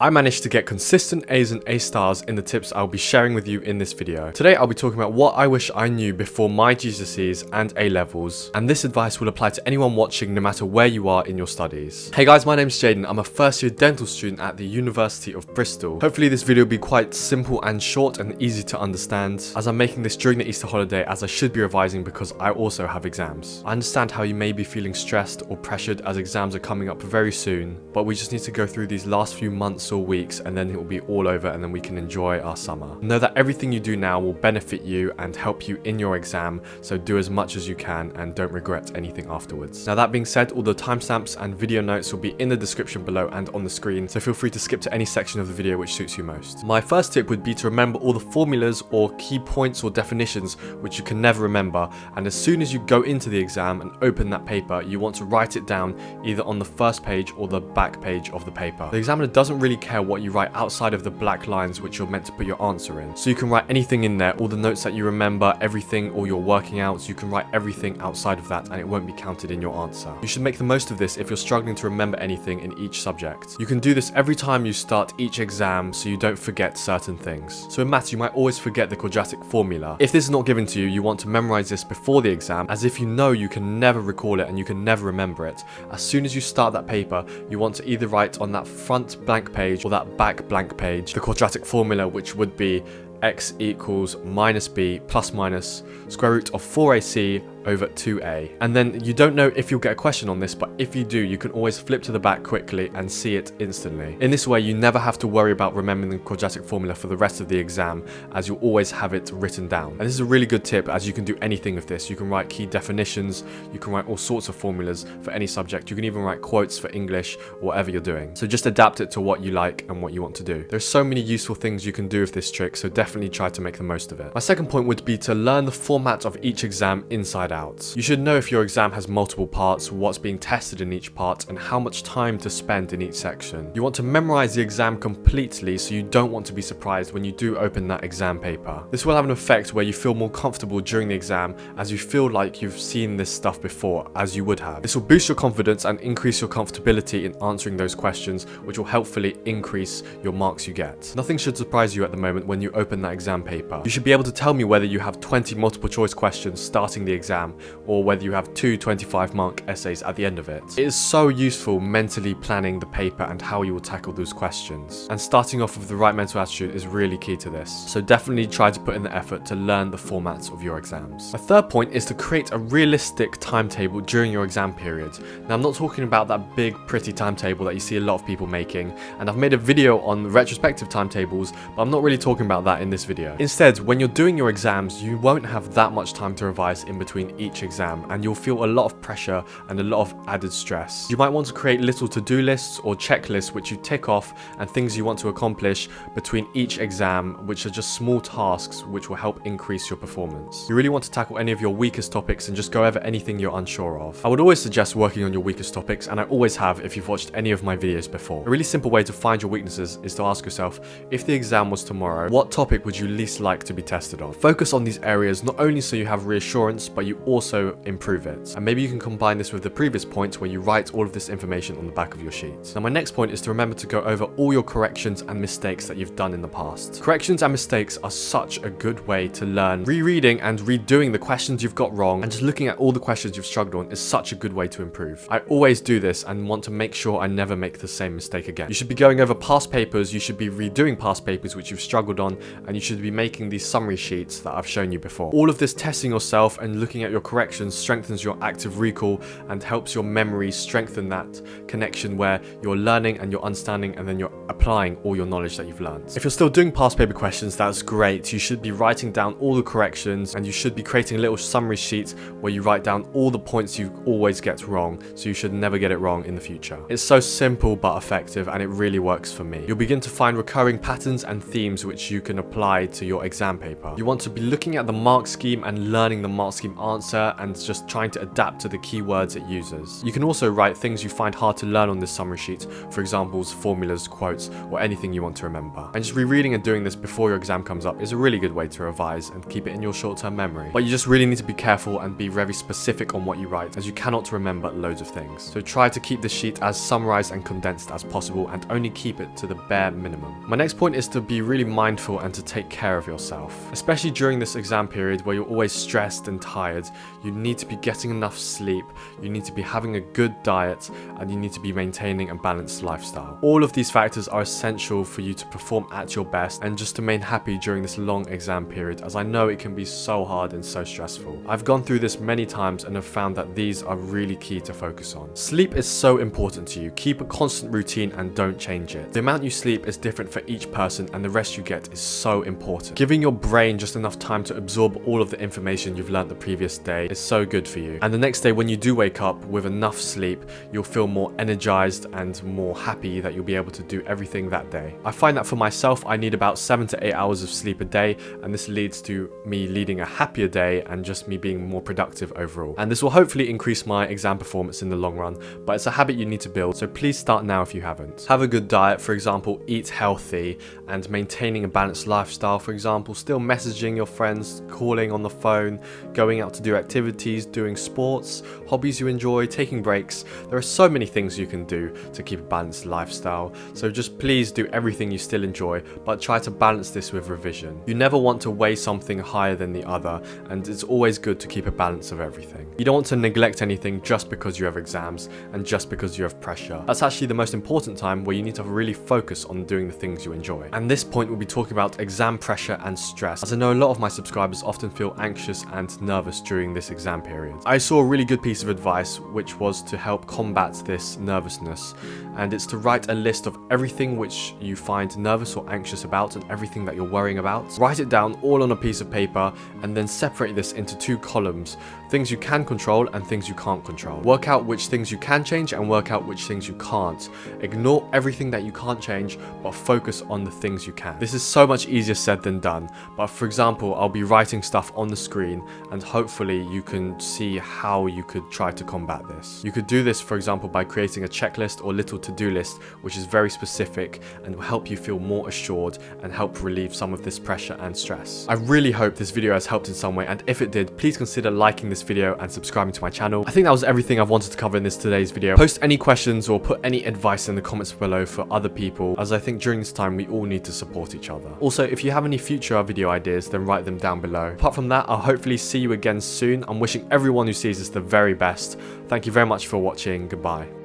I managed to get consistent A's and A stars in the tips I'll be sharing with you in this video. Today I'll be talking about what I wish I knew before my GCSEs and A levels, and this advice will apply to anyone watching no matter where you are in your studies. Hey guys, my name's Jaden. I'm a first year dental student at the University of Bristol. Hopefully this video will be quite simple and short and easy to understand, as I'm making this during the Easter holiday, as I should be revising because I also have exams. I understand how you may be feeling stressed or pressured as exams are coming up very soon, but we just need to go through these last few months or weeks and then it will be all over and then we can enjoy our summer. Know that everything you do now will benefit you and help you in your exam, so do as much as you can and don't regret anything afterwards. Now that being said, all the timestamps and video notes will be in the description below and on the screen, so feel free to skip to any section of the video which suits you most. My first tip would be to remember all the formulas or key points or definitions which you can never remember, and as soon as you go into the exam and open that paper, you want to write it down either on the first page or the back page of the paper. The examiner doesn't really care what you write outside of the black lines which you're meant to put your answer in. So you can write anything in there, all the notes that you remember, everything, or your working out, you can write everything outside of that and it won't be counted in your answer. You should make the most of this if you're struggling to remember anything in each subject. You can do this every time you start each exam so you don't forget certain things. So in maths you might always forget the quadratic formula. If this is not given to you, you want to memorize this before the exam, as if you know you can never recall it and you can never remember it. As soon as you start that paper, you want to either write on that front blank page or that back blank page the quadratic formula, which would be x equals minus b plus minus square root of 4ac over 2a. And then you don't know if you'll get a question on this, but if you do, you can always flip to the back quickly and see it instantly. In this way, you never have to worry about remembering the quadratic formula for the rest of the exam, as you'll always have it written down. And this is a really good tip, as you can do anything with this. You can write key definitions, you can write all sorts of formulas for any subject, you can even write quotes for English or whatever you're doing. So just adapt it to what you like and what you want to do. There's so many useful things you can do with this trick, so definitely try to make the most of it. My second point would be to learn the format of each exam inside out. You should know if your exam has multiple parts, what's being tested in each part, and how much time to spend in each section. You want to memorize the exam completely so you don't want to be surprised when you do open that exam paper. This will have an effect where you feel more comfortable during the exam, as you feel like you've seen this stuff before, as you would have. This will boost your confidence and increase your comfortability in answering those questions, which will helpfully increase your marks you get. Nothing should surprise you at the moment when you open that exam paper. You should be able to tell me whether you have 20 multiple choice questions starting the exam, or whether you have 2 25-mark essays at the end of it. It is so useful mentally planning the paper and how you will tackle those questions. And starting off with the right mental attitude is really key to this. So definitely try to put in the effort to learn the formats of your exams. My third point is to create a realistic timetable during your exam period. Now I'm not talking about that big pretty timetable that you see a lot of people making, and I've made a video on retrospective timetables, but I'm not really talking about that in this video. Instead, when you're doing your exams, you won't have that much time to revise in between each exam, and you'll feel a lot of pressure and a lot of added stress. You might want to create little to-do lists or checklists which you tick off, and things you want to accomplish between each exam, which are just small tasks which will help increase your performance. You really want to tackle any of your weakest topics and just go over anything you're unsure of. I would always suggest working on your weakest topics, and I always have if you've watched any of my videos before. A really simple way to find your weaknesses is to ask yourself, if the exam was tomorrow, what topic would you least like to be tested on? Focus on these areas not only so you have reassurance, but you also improve it. And maybe you can combine this with the previous point where you write all of this information on the back of your sheet. Now my next point is to remember to go over all your corrections and mistakes that you've done in the past. Corrections and mistakes are such a good way to learn. Rereading and redoing the questions you've got wrong and just looking at all the questions you've struggled on is such a good way to improve. I always do this and want to make sure I never make the same mistake again. You should be going over past papers, you should be redoing past papers which you've struggled on, and you should be making these summary sheets that I've shown you before. All of this testing yourself and looking at your corrections strengthens your active recall and helps your memory strengthen that connection where you're learning and you're understanding and then you're applying all your knowledge that you've learned. If you're still doing past paper questions, that's great. You should be writing down all the corrections and you should be creating a little summary sheet where you write down all the points you always get wrong, so you should never get it wrong in the future. It's so simple but effective, and it really works for me. You'll begin to find recurring patterns and themes which you can apply to your exam paper. You want to be looking at the mark scheme and learning the mark scheme answers answer and just trying to adapt to the keywords it uses. You can also write things you find hard to learn on this summary sheet, for examples, formulas, quotes, or anything you want to remember. And just rereading and doing this before your exam comes up is a really good way to revise and keep it in your short-term memory. But you just really need to be careful and be very specific on what you write, as you cannot remember loads of things. So try to keep the sheet as summarized and condensed as possible and only keep it to the bare minimum. My next point is to be really mindful and to take care of yourself. Especially during this exam period where you're always stressed and tired, you need to be getting enough sleep, you need to be having a good diet, and you need to be maintaining a balanced lifestyle. All of these factors are essential for you to perform at your best and just to remain happy during this long exam period, as I know it can be so hard and so stressful. I've gone through this many times and have found that these are really key to focus on. Sleep is so important to you. Keep a constant routine and don't change it. The amount you sleep is different for each person, and the rest you get is so important. Giving your brain just enough time to absorb all of the information you've learned the previous day is so good for you. And the next day when you do wake up with enough sleep, you'll feel more energized and more happy that you'll be able to do everything that day. I find that for myself, I need about 7 to 8 hours of sleep a day, and this leads to me leading a happier day and just me being more productive overall. And this will hopefully increase my exam performance in the long run, but it's a habit you need to build, so please start now if you haven't. Have a good diet, for example, eat healthy, and maintaining a balanced lifestyle, for example, still messaging your friends, calling on the phone, going out to do activities, doing sports, hobbies you enjoy, taking breaks. There are so many things you can do to keep a balanced lifestyle, so just please do everything you still enjoy, but try to balance this with revision. You never want to weigh something higher than the other, and it's always good to keep a balance of everything. You don't want to neglect anything just because you have exams and just because you have pressure. That's actually the most important time where you need to really focus on doing the things you enjoy. And this point we'll be talking about exam pressure and stress, as I know a lot of my subscribers often feel anxious and nervous during this exam period. I saw a really good piece of advice which was to help combat this nervousness, and it's to write a list of everything which you find nervous or anxious about and everything that you're worrying about. Write it down all on a piece of paper and then separate this into 2 columns, things you can control and things you can't control. Work out which things you can change and work out which things you can't. Ignore everything that you can't change, but focus on the things you can. This is so much easier said than done, but for example, I'll be writing stuff on the screen and hopefully you can see how you could try to combat this. You could do this, for example, by creating a checklist or little to-do list, which is very specific and will help you feel more assured and help relieve some of this pressure and stress. I really hope this video has helped in some way, and if it did, please consider liking this video and subscribing to my channel. I think that was everything I've wanted to cover in today's video. Post any questions or put any advice in the comments below for other people, as I think during this time we all need to support each other. Also, if you have any future video ideas, then write them down below. Apart from that, I'll hopefully see you again soon. I'm wishing everyone who sees this the very best. Thank you very much for watching. Goodbye.